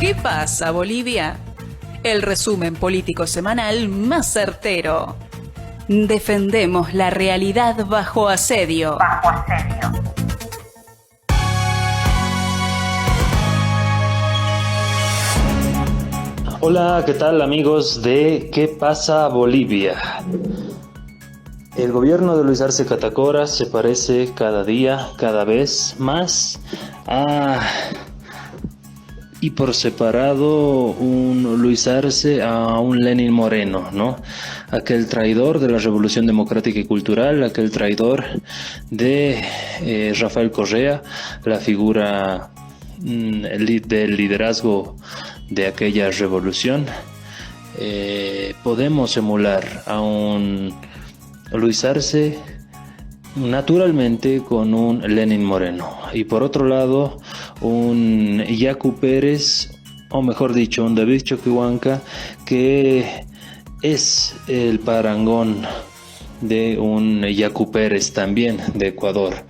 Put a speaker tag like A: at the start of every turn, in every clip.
A: ¿Qué pasa, Bolivia? El resumen político semanal más certero. Defendemos la realidad bajo asedio.
B: Hola, ¿qué tal amigos de ¿Qué pasa Bolivia? El gobierno de Luis Arce Catacora se parece cada día, cada vez más y por separado un Luis Arce a un Lenín Moreno, ¿no? Aquel traidor de la Revolución Democrática y Cultural, aquel traidor de Rafael Correa, la figura del liderazgo de aquella revolución. Podemos emular a un Luis Arce naturalmente con un Lenín Moreno, y por otro lado un Yacu Pérez, o mejor dicho un David Choquehuanca, que es el parangón de un Yacu Pérez también de Ecuador.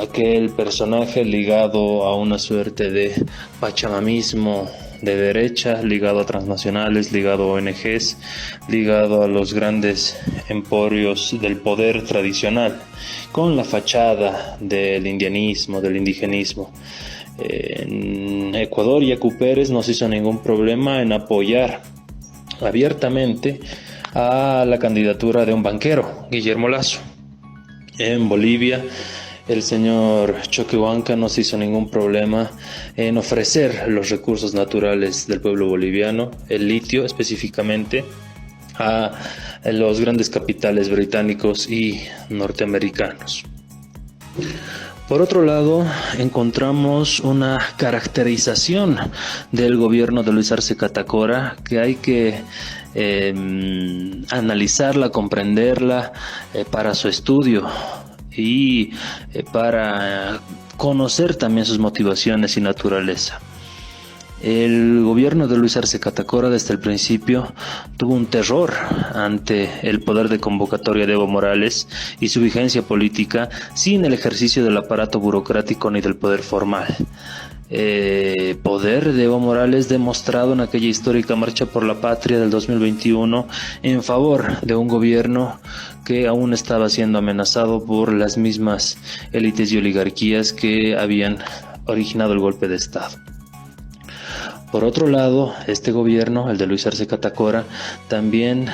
B: Aquel personaje ligado a una suerte de pachamamismo de derecha, ligado a transnacionales, ligado a ONGs, ligado a los grandes emporios del poder tradicional, con la fachada del indianismo, del indigenismo. En Ecuador, Yacu Pérez no se hizo ningún problema en apoyar abiertamente a la candidatura de un banquero, Guillermo Lasso. En Bolivia, el señor Choquehuanca no se hizo ningún problema en ofrecer los recursos naturales del pueblo boliviano, el litio específicamente, a los grandes capitales británicos y norteamericanos. Por otro lado, encontramos una caracterización del gobierno de Luis Arce Catacora que hay que analizarla, comprenderla para su estudio y para conocer también sus motivaciones y naturaleza. El gobierno de Luis Arce Catacora desde el principio tuvo un terror ante el poder de convocatoria de Evo Morales y su vigencia política sin el ejercicio del aparato burocrático ni del poder formal. Poder de Evo Morales demostrado en aquella histórica Marcha por la Patria del 2021 en favor de un gobierno que aún estaba siendo amenazado por las mismas élites y oligarquías que habían originado el golpe de Estado. Por otro lado, este gobierno, el de Luis Arce Catacora, también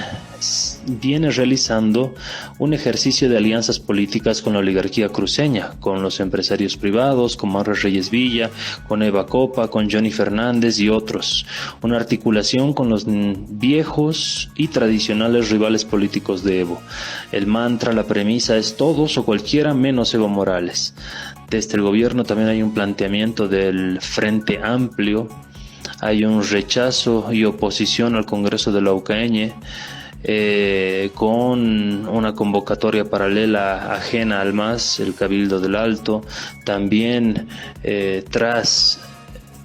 B: viene realizando un ejercicio de alianzas políticas con la oligarquía cruceña, con los empresarios privados, con Mauro Reyes Villa, con Eva Copa, con Johnny Fernández y otros. Una articulación con los viejos y tradicionales rivales políticos de Evo. El mantra, la premisa es todos o cualquiera menos Evo Morales. Desde el gobierno también hay un planteamiento del Frente Amplio. Hay un rechazo y oposición al Congreso de la UCAeñe, con una convocatoria paralela ajena al MAS, el Cabildo del Alto. También tras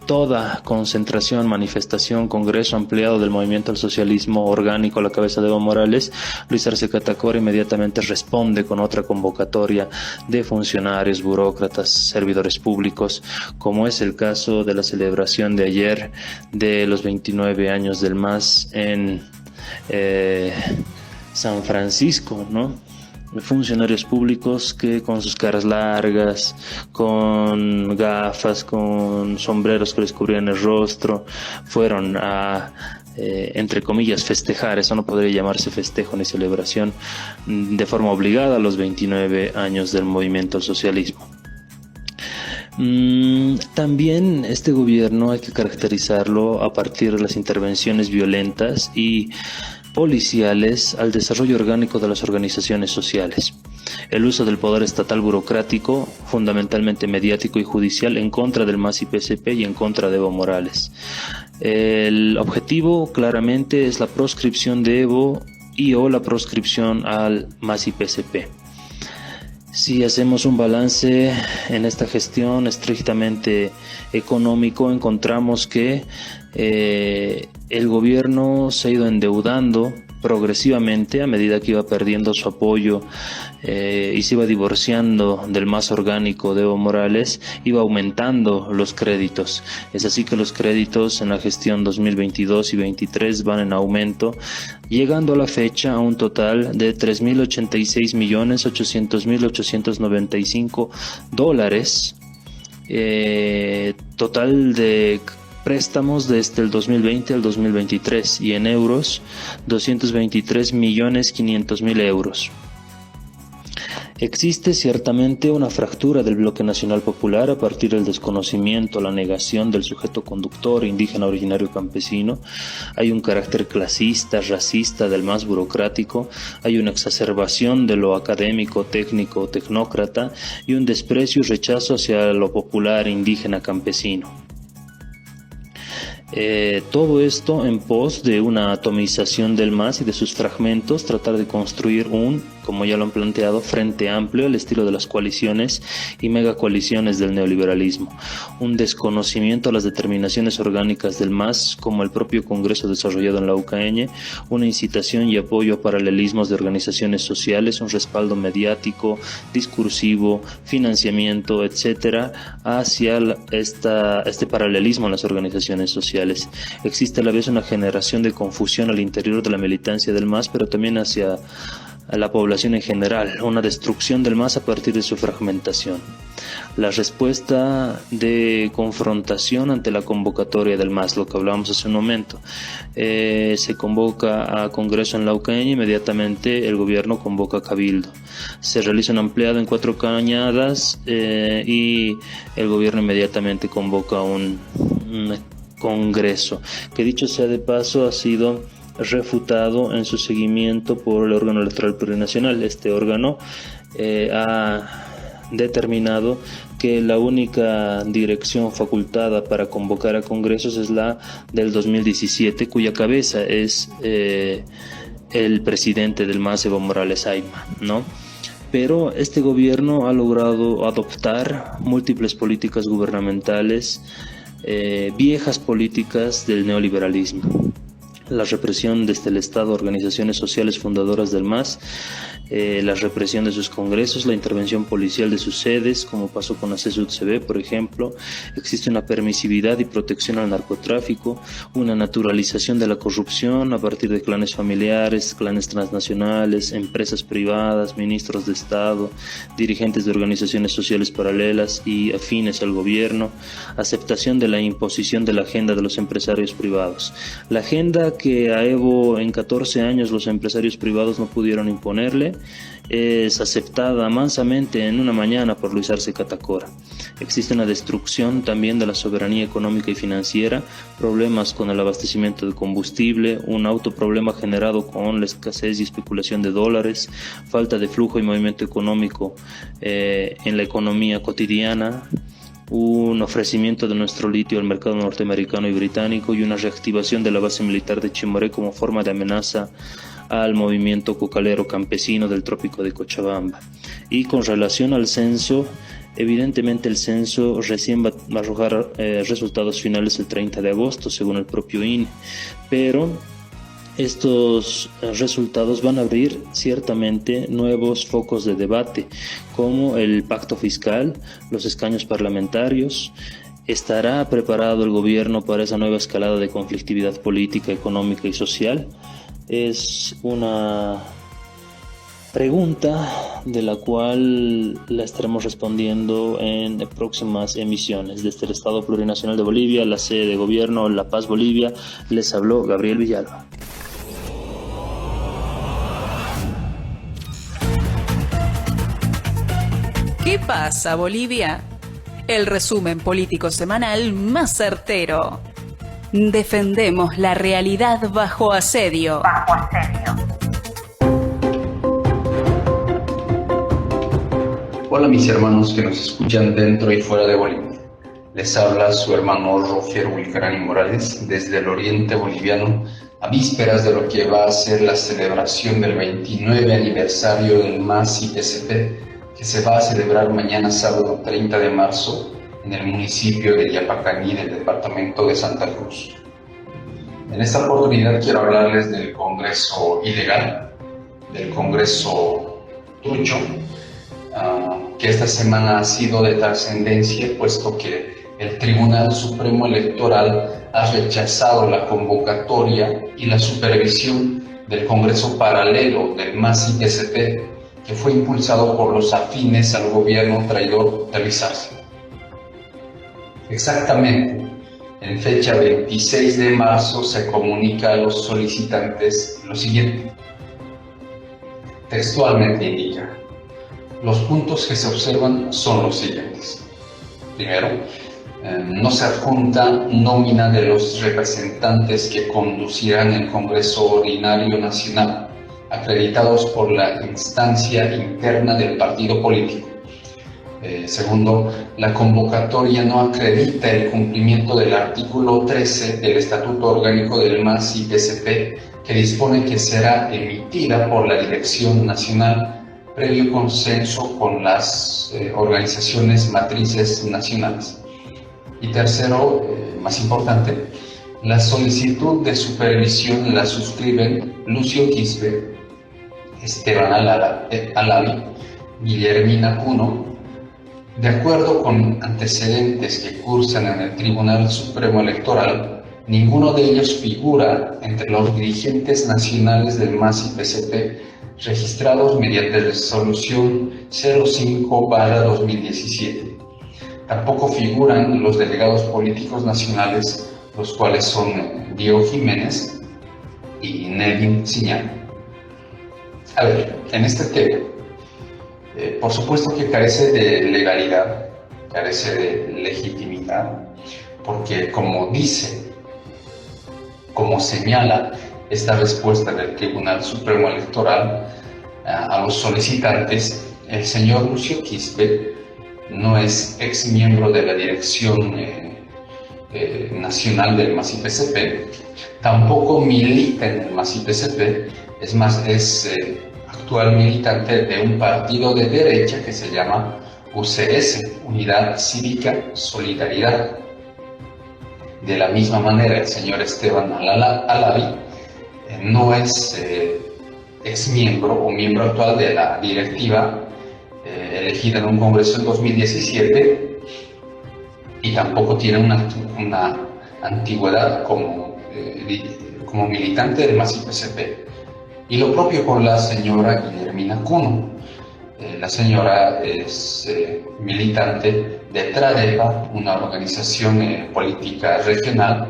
B: toda concentración, manifestación, congreso ampliado del movimiento al socialismo orgánico a la cabeza de Evo Morales, Luis Arce Catacora inmediatamente responde con otra convocatoria de funcionarios, burócratas, servidores públicos, como es el caso de la celebración de ayer de los 29 años del MAS en San Francisco, ¿no? Funcionarios públicos que con sus caras largas, con gafas, con sombreros que les cubrían el rostro, fueron a, entre comillas, festejar. Eso no podría llamarse festejo ni celebración, de forma obligada a los 29 años del movimiento al socialismo. También este gobierno hay que caracterizarlo a partir de las intervenciones violentas y policiales al desarrollo orgánico de las organizaciones sociales. El uso del poder estatal burocrático, fundamentalmente mediático y judicial, en contra del MAS y PSP y en contra de Evo Morales. El objetivo claramente es la proscripción de Evo o la proscripción al MAS y PSP. Si hacemos un balance en esta gestión estrictamente económico, encontramos que el gobierno se ha ido endeudando progresivamente, a medida que iba perdiendo su apoyo y se iba divorciando del MAS orgánico de Evo Morales, iba aumentando los créditos. Es así que los créditos en la gestión 2022 y 2023 van en aumento, llegando a la fecha a un total de $3.086.800.895, total de préstamos desde el 2020 al 2023, y en euros 223.500.000 euros. Existe ciertamente una fractura del bloque nacional popular a partir del desconocimiento, la negación del sujeto conductor indígena originario campesino. Hay un carácter clasista, racista del MAS burocrático, hay una exacerbación de lo académico, técnico, tecnócrata, y un desprecio y rechazo hacia lo popular indígena campesino. Todo esto en pos de una atomización del MAS y de sus fragmentos, tratar de construir como ya lo han planteado, frente amplio al estilo de las coaliciones y megacoaliciones del neoliberalismo. Un desconocimiento a las determinaciones orgánicas del MAS, como el propio Congreso desarrollado en la UCAeñe, una incitación y apoyo a paralelismos de organizaciones sociales, un respaldo mediático, discursivo, financiamiento, etcétera, hacia este paralelismo en las organizaciones sociales. Existe a la vez una generación de confusión al interior de la militancia del MAS, pero también hacia la población en general, una destrucción del MAS a partir de su fragmentación. La respuesta de confrontación ante la convocatoria del MAS, lo que hablábamos hace un momento, se convoca a Congreso en la UCAeñe, inmediatamente el gobierno convoca a Cabildo. Se realiza un ampliado en 4 cañadas y el gobierno inmediatamente convoca un Congreso, que dicho sea de paso ha sido refutado en su seguimiento por el órgano electoral plurinacional. Este órgano ha determinado que la única dirección facultada para convocar a congresos es la del 2017, cuya cabeza es el presidente del MAS, Evo Morales Ayma, ¿no? Pero este gobierno ha logrado adoptar múltiples políticas gubernamentales, viejas políticas del neoliberalismo. La represión desde el Estado, organizaciones sociales fundadoras del MAS, la represión de sus congresos, la intervención policial de sus sedes, como pasó con la CSUTCB, por ejemplo. Existe una permisividad y protección al narcotráfico, una naturalización de la corrupción a partir de clanes familiares, clanes transnacionales, empresas privadas, ministros de Estado, dirigentes de organizaciones sociales paralelas y afines al gobierno, aceptación de la imposición de la agenda de los empresarios privados. La agenda que a Evo en 14 años los empresarios privados no pudieron imponerle, es aceptada mansamente en una mañana por Luis Arce Catacora. Existe una destrucción también de la soberanía económica y financiera, problemas con el abastecimiento de combustible, un autoproblema generado con la escasez y especulación de dólares, falta de flujo y movimiento económico en la economía cotidiana, un ofrecimiento de nuestro litio al mercado norteamericano y británico y una reactivación de la base militar de Chimoré como forma de amenaza al movimiento cocalero campesino del trópico de Cochabamba. Y con relación al censo, evidentemente el censo recién va a arrojar resultados finales el 30 de agosto, según el propio INE, pero estos resultados van a abrir ciertamente nuevos focos de debate, como el pacto fiscal, los escaños parlamentarios. ¿Estará preparado el gobierno para esa nueva escalada de conflictividad política, económica y social? Es una pregunta de la cual la estaremos respondiendo en próximas emisiones. Desde el Estado Plurinacional de Bolivia, la sede de gobierno La Paz, Bolivia, les habló Gabriel Villalba.
A: ¿Qué pasa, Bolivia? El resumen político semanal más certero. Defendemos la realidad bajo asedio.
C: Hola mis hermanos que nos escuchan dentro y fuera de Bolivia. Les habla su hermano Rofier Wilcarani Morales desde el oriente boliviano, a vísperas de lo que va a ser la celebración del 29 aniversario del MAS y PCP, que se va a celebrar mañana sábado 30 de marzo en el municipio de Yapacaní del departamento de Santa Cruz. En esta oportunidad quiero hablarles del Congreso ilegal, del Congreso trucho, que esta semana ha sido de trascendencia, puesto que el Tribunal Supremo Electoral ha rechazado la convocatoria y la supervisión del Congreso paralelo del MAS-IPCP, que fue impulsado por los afines al gobierno traidor de Luis Arce. Exactamente, en fecha 26 de marzo se comunica a los solicitantes lo siguiente. Textualmente indica: los puntos que se observan son los siguientes. Primero, no se adjunta nómina de los representantes que conducirán el Congreso Ordinario Nacional, acreditados por la instancia interna del partido político. Segundo, la convocatoria no acredita el cumplimiento del artículo 13 del Estatuto Orgánico del MAS-IPCP, que dispone que será emitida por la Dirección Nacional previo consenso con las organizaciones matrices nacionales. Y tercero, más importante, la solicitud de supervisión la suscriben Lucio Quispe, Esteban Alavi, Guillermina Cuno. De acuerdo con antecedentes que cursan en el Tribunal Supremo Electoral, ninguno de ellos figura entre los dirigentes nacionales del MAS-IPCP registrados mediante resolución 05/2017. Tampoco figuran los delegados políticos nacionales, los cuales son Diego Jiménez y Nevin Siñán. A ver, en este tema, por supuesto que carece de legalidad, carece de legitimidad, porque como señala esta respuesta del Tribunal Supremo Electoral a los solicitantes, el señor Lucio Quispe no es ex miembro de la Dirección Nacional del MAS-IPCP, tampoco milita en el MAS-IPCP, es más, es actual militante de un partido de derecha que se llama UCS, Unidad Cívica Solidaridad. De la misma manera, el señor Esteban Alavi no es ex miembro o miembro actual de la directiva elegida en un congreso en 2017 y tampoco tiene una antigüedad como militante del MAS-IPCP. Y lo propio con la señora Guillermina Cuno. La señora es militante de TRADEPA, una organización política regional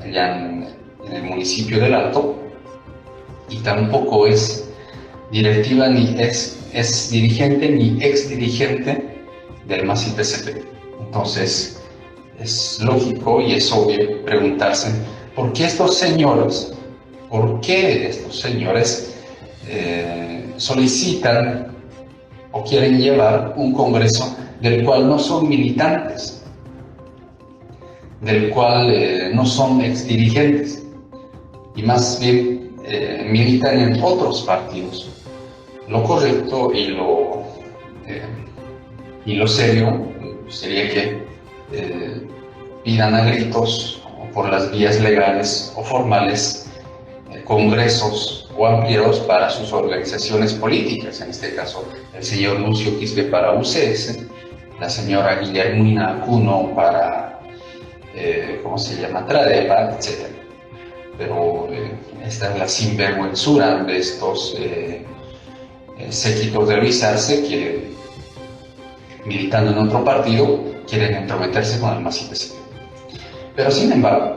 C: allá en el municipio del Alto, y tampoco es directiva ni es dirigente ni ex dirigente del MAS-IPCP. Entonces es lógico y es obvio preguntarse por qué estos señores solicitan o quieren llevar un congreso del cual no son militantes, del cual no son ex dirigentes, y más bien militan en otros partidos. Lo correcto y lo serio sería que pidan a gritos por las vías legales o formales congresos o ampliados para sus organizaciones políticas, en este caso el señor Lucio Quispe para UCS, la señora Guillermina Cuno para TRADEPA, etc. Pero esta es la sinvergüenzura de estos séquitos de Luis Arce que, militando en otro partido, quieren entrometerse con el MAS-IPCP. Pero sin embargo,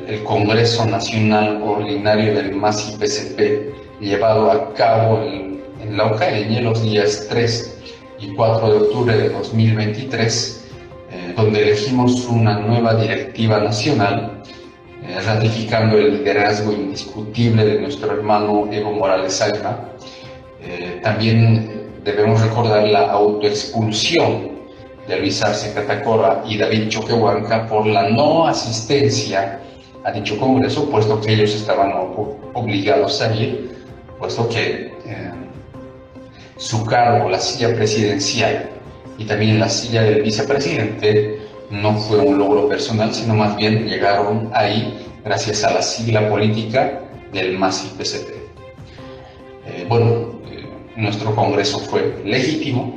C: el Congreso Nacional Ordinario del MAS-IPCP, llevado a cabo en la Ocaña los días 3 y 4 de octubre de 2023, donde elegimos una nueva directiva nacional, ratificando el liderazgo indiscutible de nuestro hermano Evo Morales Alma. También debemos recordar la autoexpulsión de Luis Arce Catacora y David Choquehuanca por la no asistencia a dicho congreso, puesto que ellos estaban obligados a ir, puesto que su cargo, la silla presidencial y también la silla del vicepresidente, no fue un logro personal, sino más bien llegaron ahí gracias a la sigla política del MAS-IPCP. Nuestro Congreso fue legítimo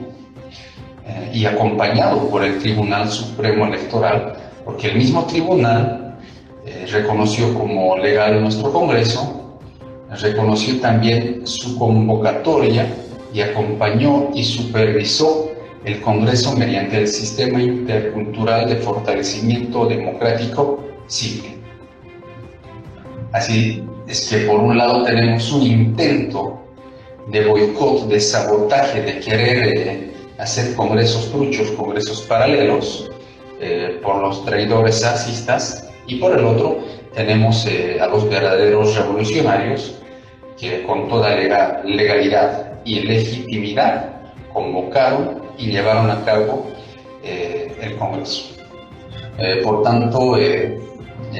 C: y acompañado por el Tribunal Supremo Electoral, porque el mismo tribunal reconoció como legal nuestro Congreso, reconoció también su convocatoria y acompañó y supervisó el Congreso mediante el Sistema Intercultural de Fortalecimiento Democrático, SIFDE. Así es que por un lado tenemos un intento de boicot, de sabotaje, de querer hacer congresos truchos, congresos paralelos por los traidores fascistas, y por el otro tenemos a los verdaderos revolucionarios que con toda legalidad y legitimidad convocaron y llevaron a cabo el Congreso. Por tanto,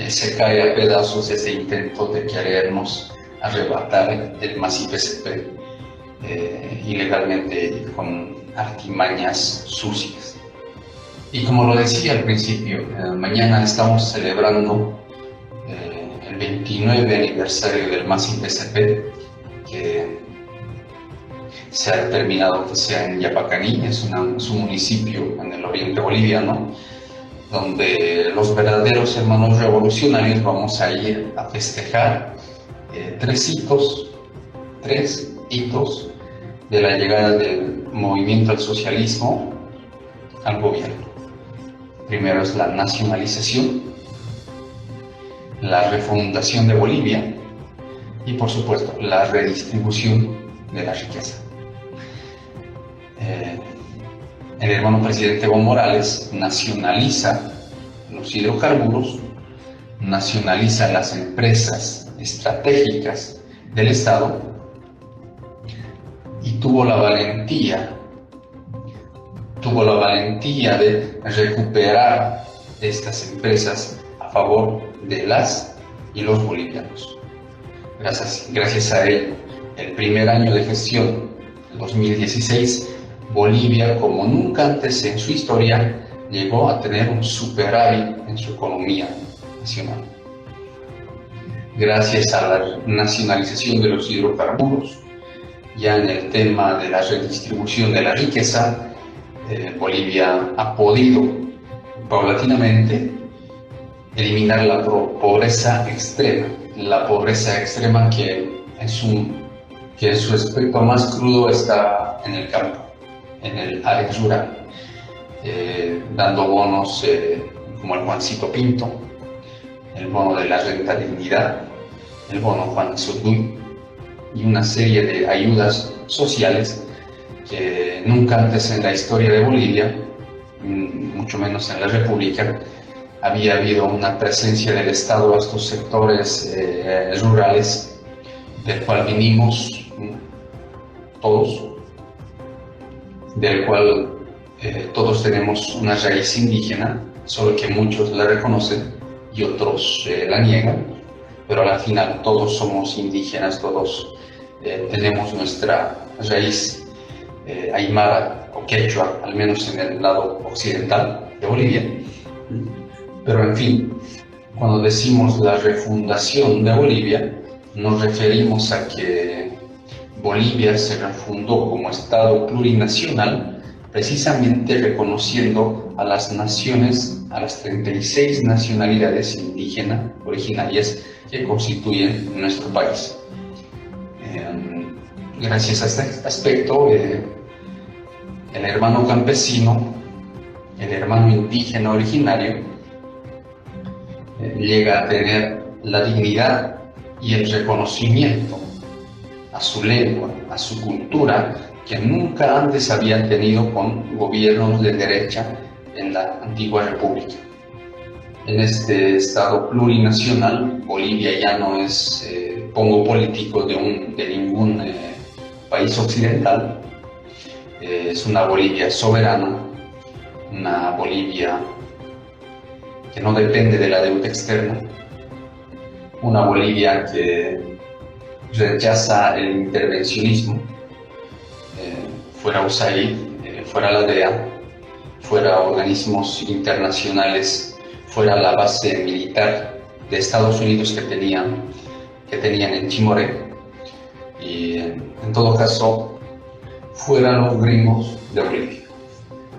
C: se cae a pedazos ese intento de querernos arrebatar el MAS-IPCP ilegalmente con artimañas sucias. Y como lo decía al principio, mañana estamos celebrando el 29 aniversario del MAS-IPCP, que se ha determinado que sea en Yapacaní, es un municipio en el oriente boliviano, donde los verdaderos hermanos revolucionarios vamos a ir a festejar tres hitos de la llegada del movimiento al socialismo al gobierno. Primero es la nacionalización, la refundación de Bolivia y, por supuesto, la redistribución de la riqueza. El hermano presidente Evo Morales nacionaliza los hidrocarburos, nacionaliza las empresas estratégicas del Estado y tuvo la valentía de recuperar estas empresas a favor de las y los bolivianos. Gracias a ello, el primer año de gestión, el 2016, Bolivia, como nunca antes en su historia, llegó a tener un superávit en su economía nacional. Gracias a la nacionalización de los hidrocarburos, ya en el tema de la redistribución de la riqueza, Bolivia ha podido paulatinamente eliminar la pobreza extrema que en su aspecto más crudo está en el campo, en el área rural, dando bonos como el Juancito Pinto, el bono de la renta dignidad, el bono Juan Sotduy y una serie de ayudas sociales que nunca antes en la historia de Bolivia, mucho menos en la República, había habido una presencia del Estado a estos sectores rurales, del cual vinimos todos, del cual todos tenemos una raíz indígena, solo que muchos la reconocen y otros la niegan, pero al final todos somos indígenas, todos tenemos nuestra raíz aymara o quechua, al menos en el lado occidental de Bolivia. Pero en fin, cuando decimos la refundación de Bolivia, nos referimos a que Bolivia se refundó como Estado plurinacional, precisamente reconociendo a las naciones, a las 36 nacionalidades indígenas originarias que constituyen nuestro país. Gracias a este aspecto, el hermano campesino, el hermano indígena originario, llega a tener la dignidad y el reconocimiento a su lengua, a su cultura, que nunca antes había tenido con gobiernos de derecha en la antigua república. En este Estado plurinacional, Bolivia ya no es pongo político de ningún país occidental. Es una Bolivia soberana, una Bolivia que no depende de la deuda externa, una Bolivia que rechaza el intervencionismo, fuera USAID, fuera la DEA, fuera organismos internacionales, fuera la base militar de Estados Unidos que tenían en Timoré. Y en todo caso, fueran los gringos de Bolivia.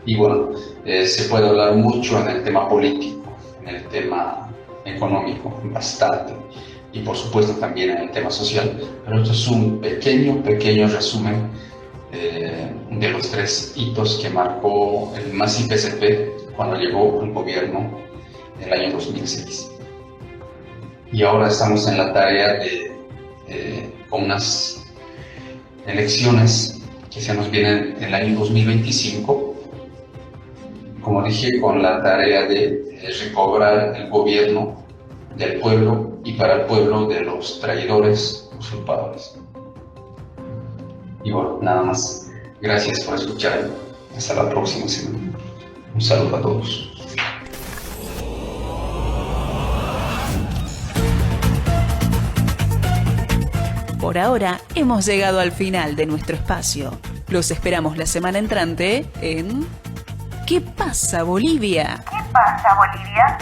C: Y bueno, se puede hablar mucho en el tema político, en el tema económico, bastante, y por supuesto también en el tema social, pero esto es un pequeño resumen de los 3 hitos que marcó el MAS-IPCP cuando llegó al gobierno en el año 2006. Y ahora estamos en la tarea con unas elecciones que se nos vienen en el año 2025, como dije, con la tarea de recobrar el gobierno del pueblo y para el pueblo de los traidores usurpadores. Y bueno, nada más. Gracias por escuchar. Hasta la próxima semana. Un saludo a todos.
A: Por ahora hemos llegado al final de nuestro espacio. Los esperamos la semana entrante en ¿Qué pasa, Bolivia?
D: ¿Qué pasa, Bolivia?